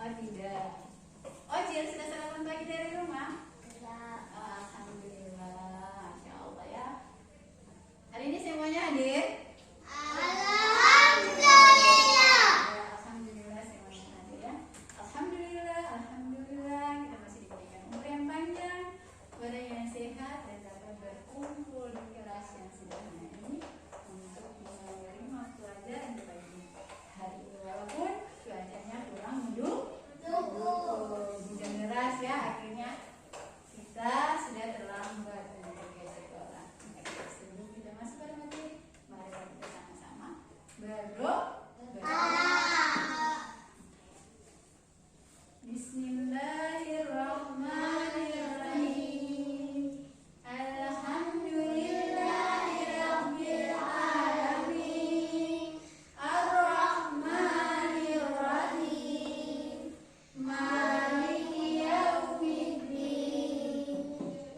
Oh tidak. Oh Cil sudah sarapan pagi dari rumah? Ya. Alhamdulillah, Masya Allah ya. Hari ini semuanya hadir? Alhamdulillah. Alhamdulillah semuanya hadir ya. Alhamdulillah, alhamdulillah kita masih diberikan umur yang panjang, badan yang sehat dan dapat berkumpul di kelas yang sederhana ini untuk menerima pelajaran di pagi hari ini walaupun cuacanya kurang mendukung. Hujan deras ya, akhirnya kita sudah terlambat untuk ke sekolah. Sebelum kita masuk pada materi, mari kita sama-sama berdoa. Bismillahirrahmanirrahim. Alhamdulillahirabbil alamin. Ar-Rahmanirrahim. Maliki yaumiddin.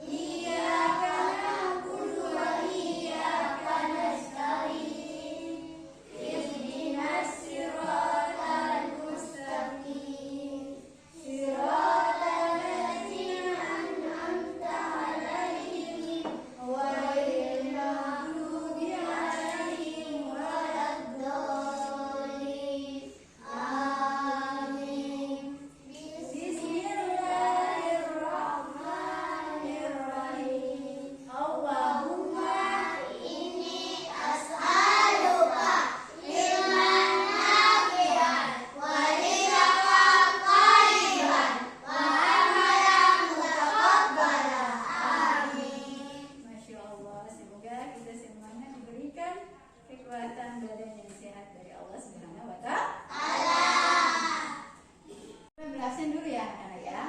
Iyyaka na'budu wa iyyaka nasta'in. Ihdinas siratal mustaqim. Siratal ladzina an'amta 'alaihim ghairil maghdubi 'alaihim waladdallin. Amin. Bismillahirrahmanirrahim. Allahumma Inni as'aluka ilman nafi'an wa rizqan thayyiban wa amalan mutaqabbalan. Amin. Masya Allah, semoga kita semuanya diberikan kekuatan badan yang sehat dari Allah Subhanahu wa Ta'ala. Kita berabsen dulu ya, anak-anak ya.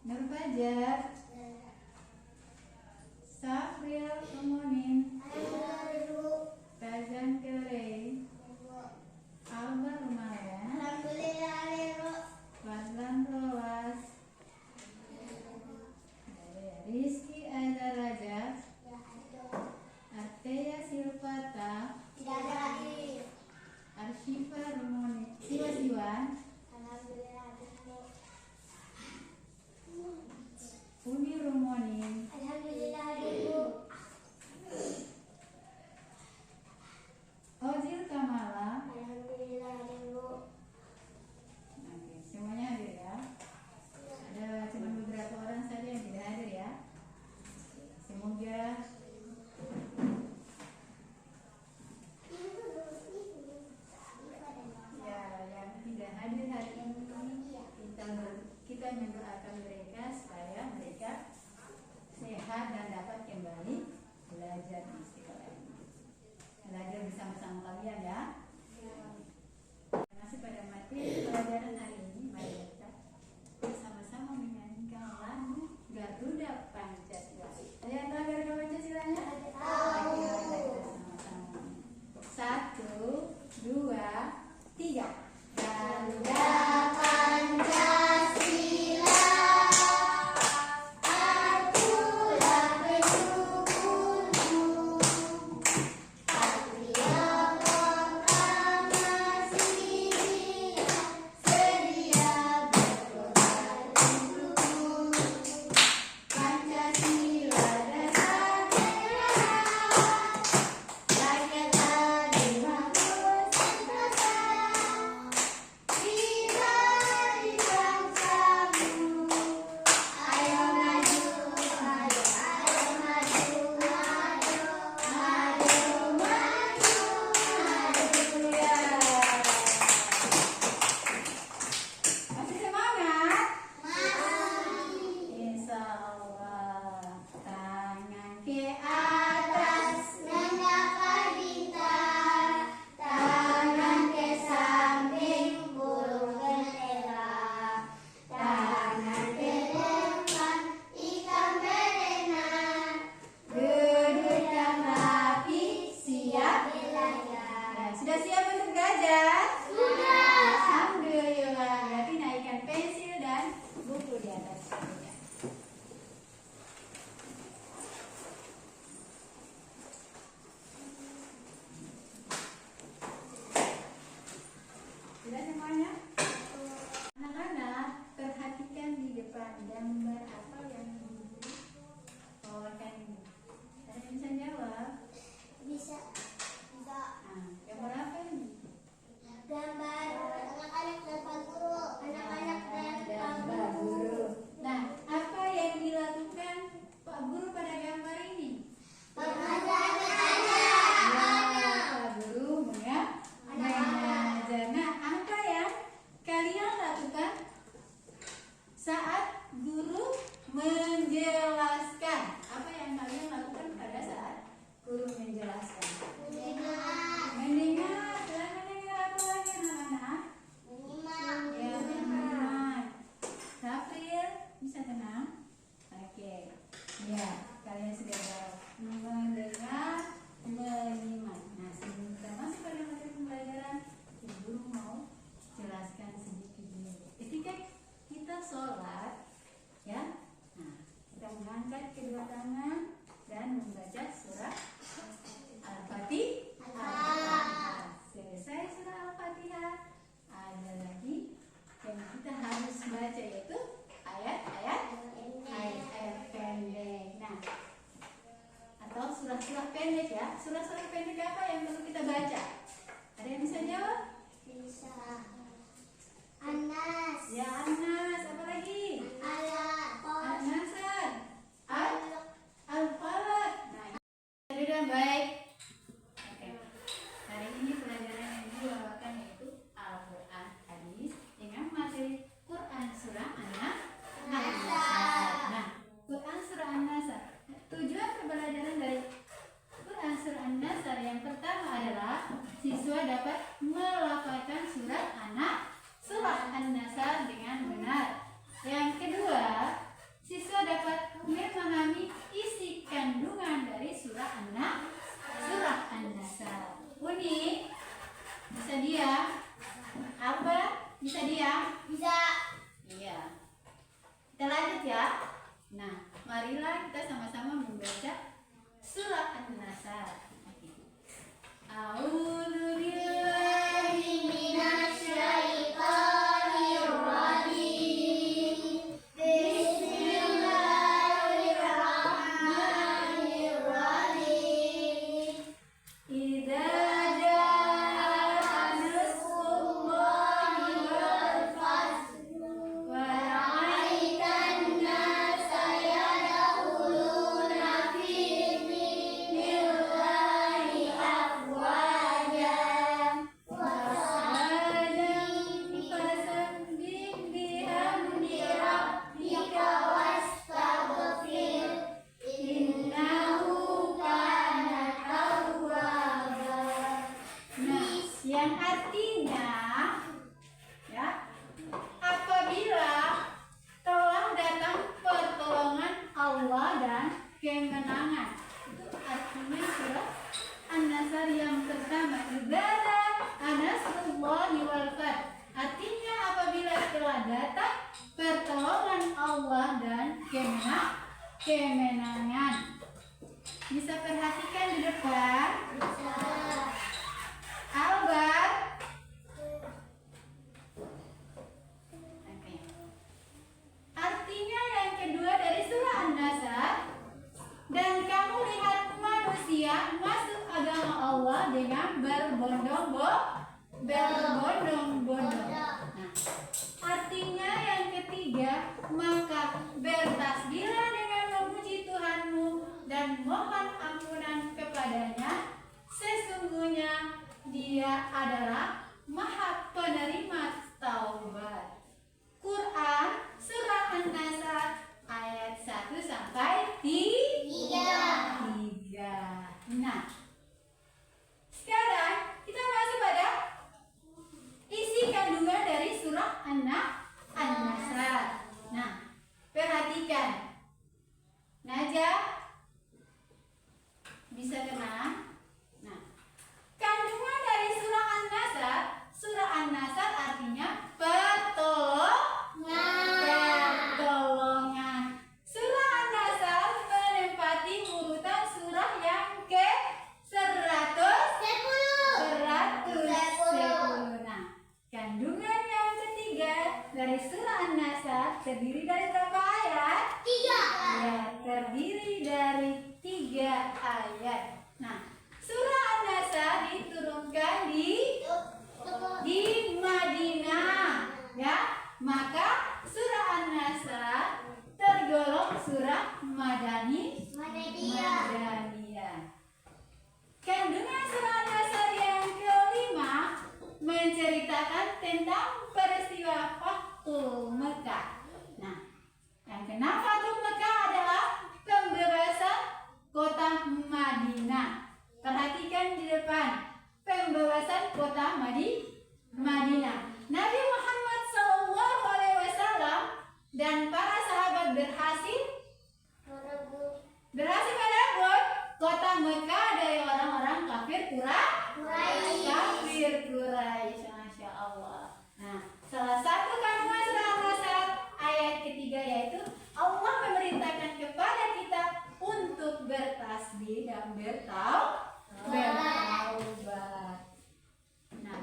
Nur Fajar, Safril Kemunin, Tazan Kere, Alba Lumayan, Fadlan Rolas, Rizky Aizar Rajab, Arteya Silvata, Arshifa Rumoni, Siwan, Umi Rumoni, Ozil Kamala. Oke, semuanya hadir ya. Ada cuma beberapa orang saja yang tidak hadir ya. Semoga ya yang tidak hadir hari ini kita mendoakan mereka supaya mereka sehat dan dapat kembali belajar di sekolah ini. Belajar bersama-sama kalian ya. Masih pada materi pelajaran hari ini, mari kita bersama-sama menyanyikan lagu Garuda Pancasila. Ada yang tahu Garuda Pancasilanya? Tahu. Kita sama-sama. 1, 2, 3. Garuda Pancasila. Atulah pendukungmu. Satria gambar apa yang bawakan ini? Ada yang bisa jawab? Bisa. Nah, gambar apa ini? Gambar anak-anak dan Pak Guru. Anak-anak dan Pak Gambar Guru. guru. Nah, apa yang dilakukan Pak Guru pada gambar ini? Mengajar Ya, Pak Guru mengajar. Nah, apa yang kalian lakukan saat guru menjelaskan? Apa yang kalian lakukan pada saat guru menjelaskan? Mendengar. Selain mendengar apa lagi anak-anak? Ya, menyimak. April, bisa tenang? Oke. Ya, kalian sudah tahu. Mendengar, menyimak. Nah, sebelum kita masuk pada materi pembelajaran, Ibu mau jelaskan sedikit dulu. Ketika kita sholat, ya, nah, kita mengangkat kedua tangan dan membaca surah Al-Fatihah. Selesai surah Al-Fatihah, ada lagi yang kita harus baca, yaitu ayat-ayat pendek. Nah, atau surah-surah pendek ya. Surah-surah pendek apa yang perlu kita baca? Ada yang bisa jawab? Bisa. Anas. Ya, Anas. Apa lagi? An-Nasr. Al-Falaq. Nah, ini sudah baik. Oke. Hari ini pelajaran yang dibawakan yaitu Al-Quran hadis dengan materi Quran surah An-Nasr. Nah, Quran surah An-Nasr. Tujuan pembelajaran dari Quran surah An-Nasr yang pertama adalah siswa dapat melafalkan surah An-Nasr dengan benar. Yang kedua, siswa dapat memahami isi kandungan dari surah An-Nasr. Unik, bisa diam? Apa? Bisa diam? Bisa. Iya. Kita lanjut ya. Nah, marilah kita sama-sama membaca surah An-Nasr. A'udzu billahi Minasyaitonir rajim. Bismillahirrahmanirrahim. Idza jaa nasrullahi wal fath wa ra'aitan nasa yadkhuluna fi dinillahi afwajan fasabbih bihamdi rabbika wastaghfir innahu kana tawwaba. Nah, yang artinya ya, apabila telah datang pertolongan Allah dan kemenangan. Itu artinya surah An-Nasr yang pertama. Ibadah An-Nasrullahi wal fath. Artinya apabila telah datang pertolongan Allah dan kemenangan. Bisa perhatikan di depan. Albar. Oke. Artinya yang kedua dari surah An-Nasr, dan kamu lihat manusia masuk agama Allah dengan berbondong-bondong. Nah, artinya yang ketiga, maka bertasbihlah dengan memuji Tuhanmu dan mohon ampunan kepadanya. Sesungguhnya Dia adalah Maha Penerima Taubat. Quran surah An-Nasr ayat 1 sampai 3. Nah, sekarang kita masuk pada isi kandungan dari surah An-Nasr. Nah, perhatikan. Najah, bisa tenang? Nah, kandungan dari surah An-Nasr artinya pertolongan. Surah An-Nasr menempati urutan surah yang ke-110. Nah, kandungan yang ketiga dari surah An-Nasr terdiri dari berapa Ya, terdiri dari 3 ayat. Nah, surah An-Nasr diturunkan di Madinah, ya. Maka surah An-Nasr tergolong surah Madaniyah. Kandungan surah An-Nasr yang kelima menceritakan tentang peristiwa Fathu Mekah. Nah, yang keenam Fathu Mekah adalah pembebasan kota Madinah. Perhatikan di depan, pembebasan kota Madinah. Nabi Muhammad SAW dan para sahabat berhasil merebut kota Mekah dari orang-orang kafir Quraisy. Masya Allah. Nah, salah satu kandungan surah An-Nasr ayat ketiga yaitu Allah memerintahkan kepada kita untuk bertasbih dan bertaubat. Nah,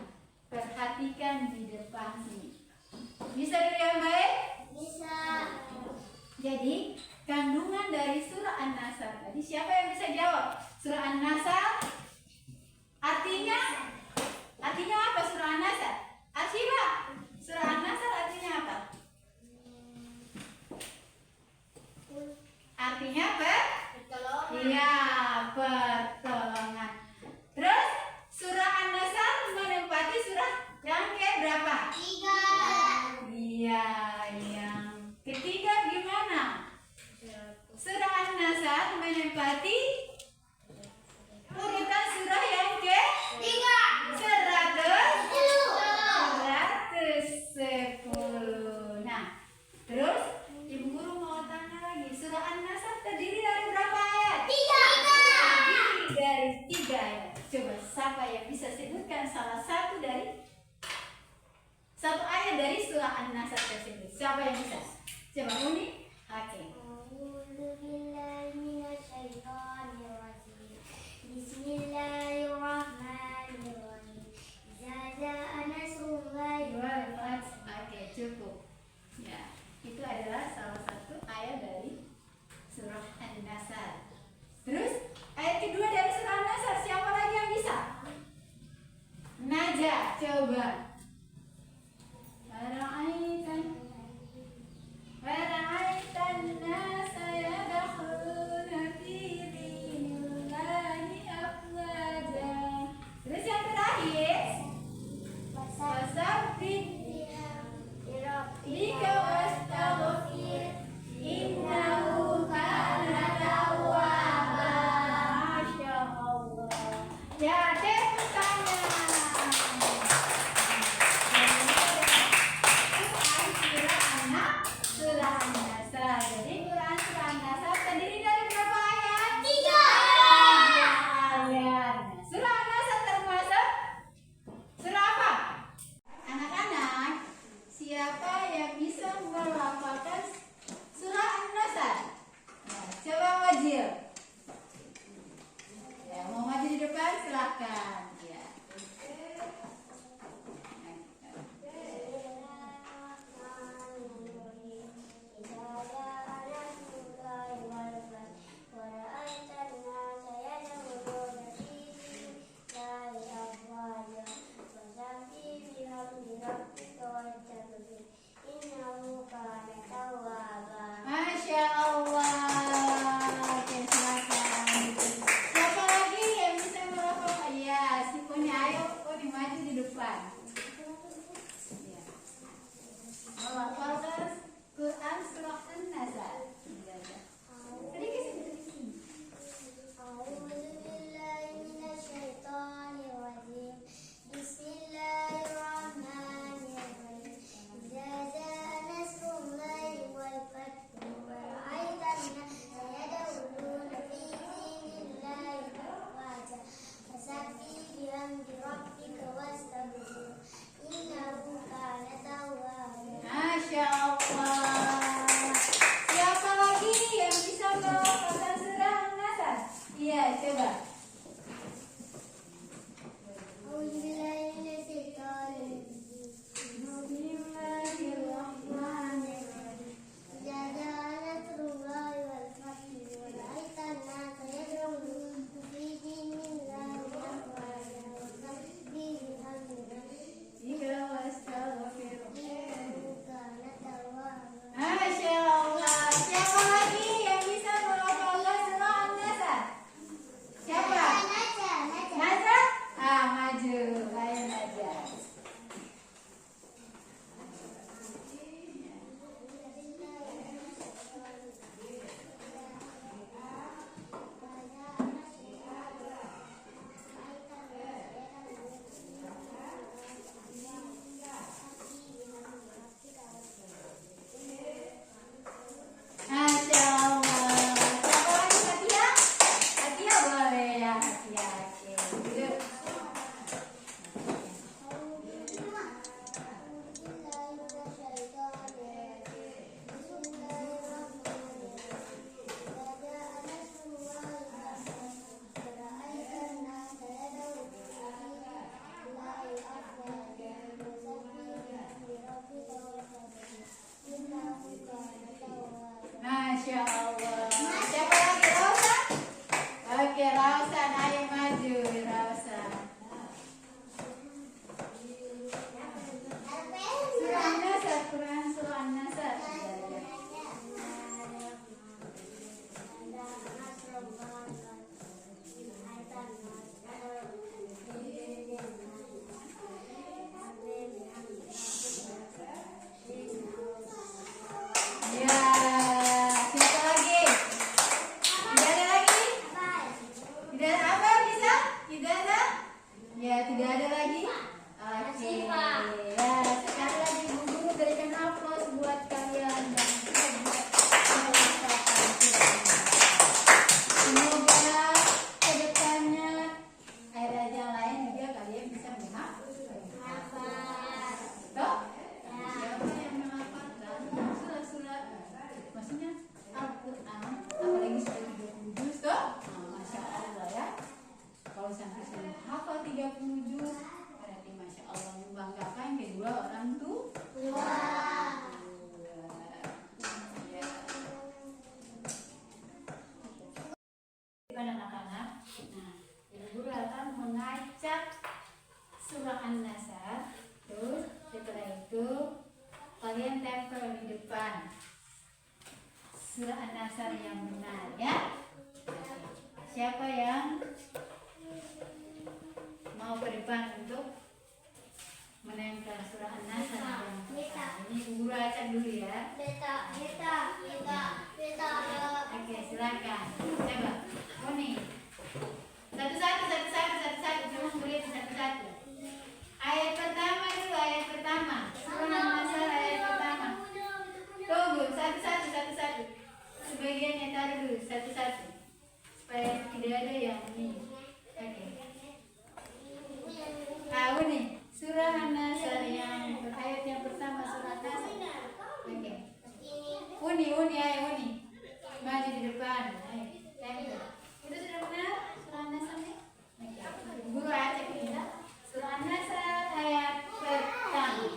perhatikan di depan sini. Bisa dilihat baik? Bisa. Jadi, kandungan dari surah An-Nasr tadi siapa yang bisa jawab? Surah An-Nasr artinya apa surah An-Nasr? Arsiba, surah An-Nasr artinya apa? Artinya pertolongan. Terus surah An-Nasr menempati surah yang ke berapa? 3. Iya, yang ketiga gimana? Surah An-Nasr menempati urutan surah yang ke 110. Nah, terus Ibu Guru mau tanya lagi, surah An-Nasr terdiri dari berapa ayat? 3. Terdiri dari 3 ayat. Coba siapa yang bisa sebutkan salah satu ayat dari surah An-Nasr tersebut? Siapa yang bisa? Coba Uni. Oke. Bismillahirrahmanirrahim. Oke, cukup. Ya, itu adalah salah satu ayat dari surah An-Nasr. Terus ayat kedua dari surah An-Nasr, siapa lagi yang bisa? Najah, coba. Fara'aitan nasa yadkhuluna fi dinillahi afwaja. Terus yang terakhir, fasabbih bika wastaghfir innahu kana tawwaba. Masya Allah. Ya, tepuk tangan. Surah An-Nasr. Jadi Quran surah An-Nasr terdiri dari berapa ayat? 3 ayat. Surah An-Nasr termasuk surah apa? Anak-anak, siapa yang bisa melafalkan surah An-Nasr? Nah, coba wajib. Ya, mau maju di depan silakan. Ya. Masya Allah. Oke, silakan. Siapa lagi yang bisa melafalkan? Ya, si Poni, ayo Poni maju di depan. Ya. Melafalkan Quran surah An-Nasr. Ya, ya. Tadi ke sini. Bismillahirrahmanirrahim. Idza jaa nasrullahi wal fath wa Masya Allah. Siapa lagi? Rausan? Oke, Rausan, ayo maju, Rausan. Surah An-Nasr, Quran Surah An-Nasr. Ya, siapa lagi? Tidak ada lagi? Tidak ada apa bisa? Tidak ada? Ya, tidak ada lagi. Oke. Ya, sekali lagi Bu Guru berikan aplaus buat kalian dan juga buat pengucapan semoga kedepannya ayat yang lain juga kalian bisa menghafal. Toh? Siapa yang menghafalkan surah-surah? Maksudnya Al-Quran, apalagi sudah 30 juz toh? Masya Allah ya. Kalau sampai sudah hafal 30 juz, berarti Masya Allah membanggakan kedua orang tua. Ya. Pada anak-anak, nah, Ibu Guru akan mengajak surah An-Nasr. Terus setelah itu kalian tempel di depan surah An-Nasr yang benar ya. Siapa yang mau ke depan untuk menempel surah An-Nasr yang benar? Ini Ibu Guru acak dulu ya. Oke, silakan. Coba. Oh nih. Satu-satu. Cuma boleh satu-satu. Ayat pertama dulu, ayat pertama. Surah An-Nasr ayat pertama. Tunggu, satu-satu. Sebagiannya taruh dulu, satu-satu. Supaya tidak ada yang ini. Oke. Tahu nih, surah An-Nasr yang ayat yang pertama surah An-Nasr. Oke. Uni, ayo Uni. Maju di depan. Ayo, tempel. Itu sudah benar surah An-Nasr nih? Oke. Guru acak kita. Surah An-Nasr ayat pertama.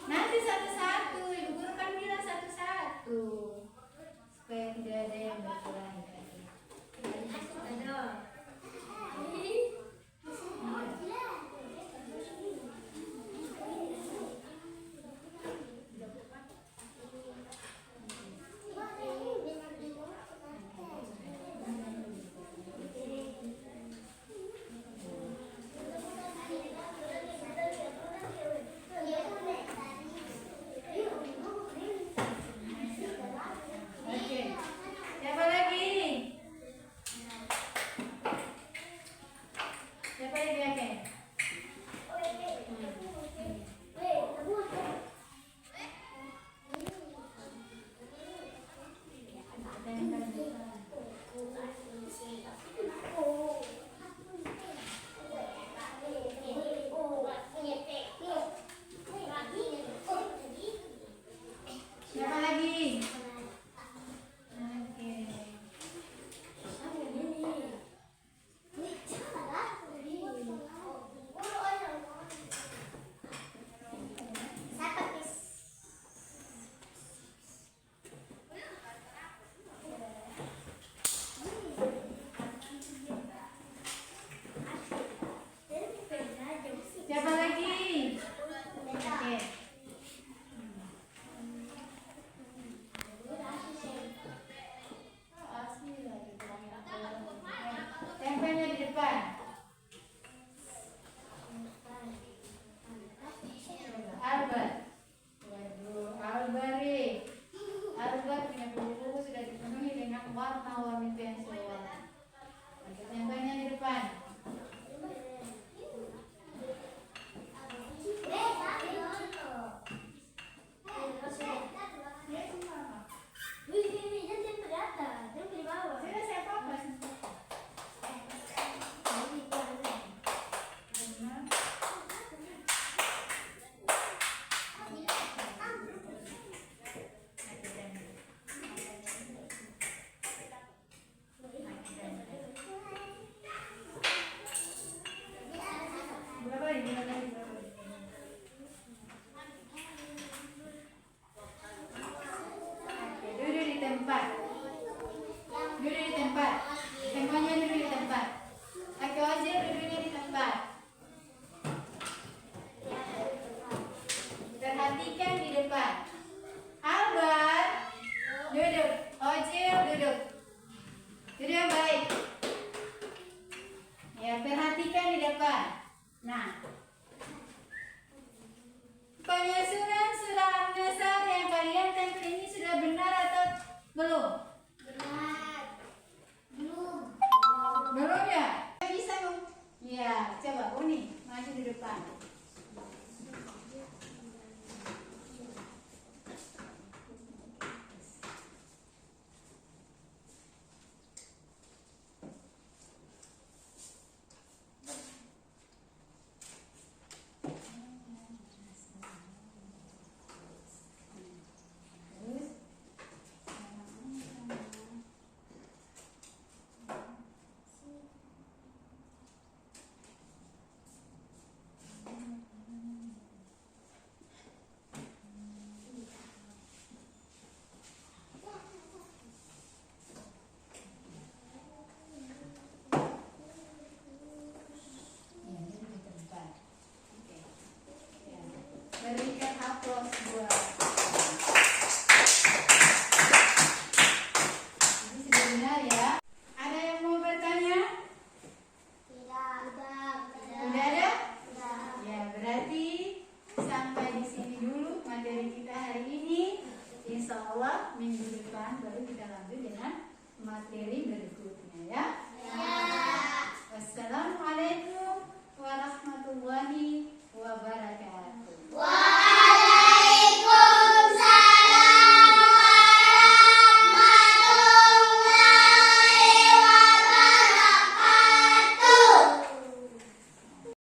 Nanti satu-satu, Ibu Guru kan bilang satu-satu supaya tidak ada yang berkurang. Oke. Duduk. Ojil, duduk. Duduk yang baik. Ya, perhatikan di depan. Nah, penyusunan surah An-Nasr yang kalian tempel ini sudah benar atau belum? Benar. Belum. Belum ya? Bisa dong? Ya, coba Uni maju di depan. Terus, ya, ini lebih ke depan. Oke. Ya. Berikan aplaus buat. Ini sudah benar ya. Ada yang mau bertanya? Tidak. Tidak. Udah ada? Tidak. Ya, berarti sampai di sini dulu materi kita hari ini. Insya Allah minggu depan baru kita lanjut dengan materi berikutnya.